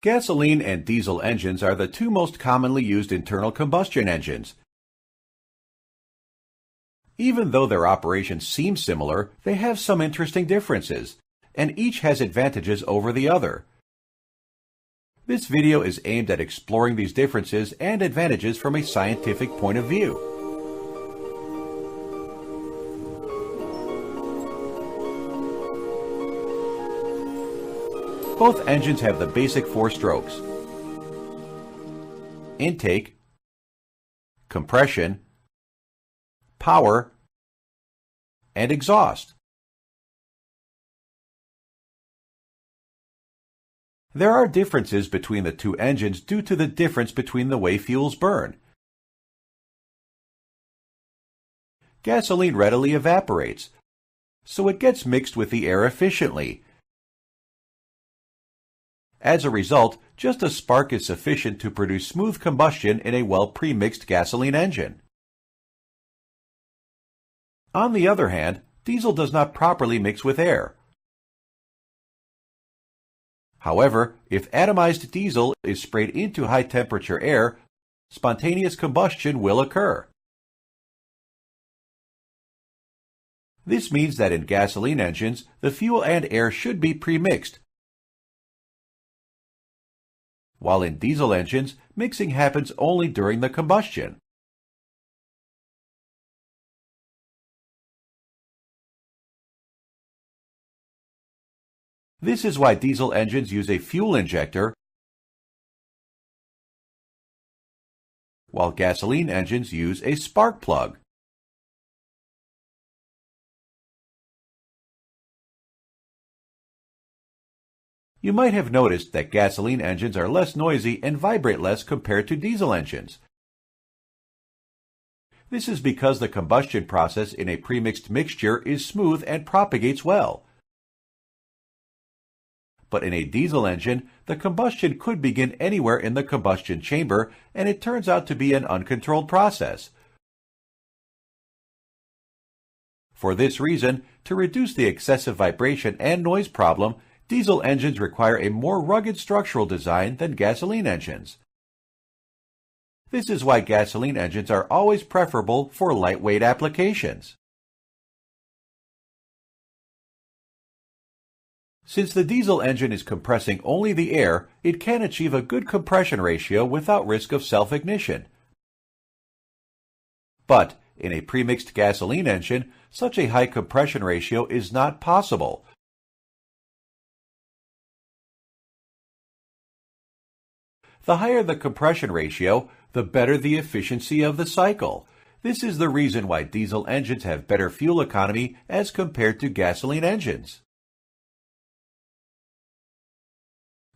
Gasoline and diesel engines are the two most commonly used internal combustion engines. Even though their operations seem similar, they have some interesting differences, and each has advantages over the other. This video is aimed at exploring these differences and advantages from a scientific point of view. Both engines have the basic 4 strokes: intake, compression, power, and exhaust. There are differences between the two engines due to the difference between the way fuels burn. Gasoline readily evaporates, so it gets mixed with the air efficiently. As a result, just a spark is sufficient to produce smooth combustion in a well-premixed gasoline engine. On the other hand, diesel does not properly mix with air. However, if atomized diesel is sprayed into high-temperature air, spontaneous combustion will occur. This means that in gasoline engines, the fuel and air should be pre-mixed, while in diesel engines, mixing happens only during the combustion. This is why diesel engines use a fuel injector, while gasoline engines use a spark plug. You might have noticed that gasoline engines are less noisy and vibrate less compared to diesel engines. This is because the combustion process in a premixed mixture is smooth and propagates well. But in a diesel engine, the combustion could begin anywhere in the combustion chamber, and it turns out to be an uncontrolled process. For this reason, to reduce the excessive vibration and noise problem, diesel engines require a more rugged structural design than gasoline engines. This is why gasoline engines are always preferable for lightweight applications. Since the diesel engine is compressing only the air, it can achieve a good compression ratio without risk of self-ignition. But in a premixed gasoline engine, such a high compression ratio is not possible. The higher the compression ratio, the better the efficiency of the cycle. This is the reason why diesel engines have better fuel economy as compared to gasoline engines.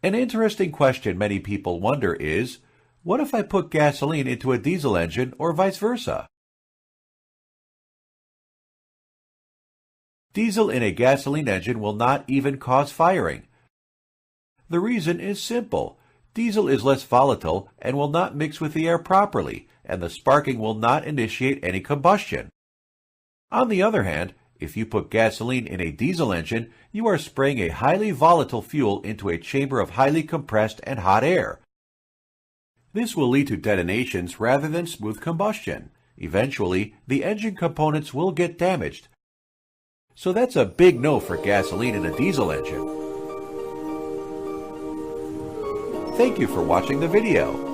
An interesting question many people wonder is, what if I put gasoline into a diesel engine or vice versa? Diesel in a gasoline engine will not even cause firing. The reason is simple. Diesel is less volatile and will not mix with the air properly, and the sparking will not initiate any combustion. On the other hand, if you put gasoline in a diesel engine, you are spraying a highly volatile fuel into a chamber of highly compressed and hot air. This will lead to detonations rather than smooth combustion. Eventually, the engine components will get damaged. So that's a big no for gasoline in a diesel engine. Thank you for watching the video.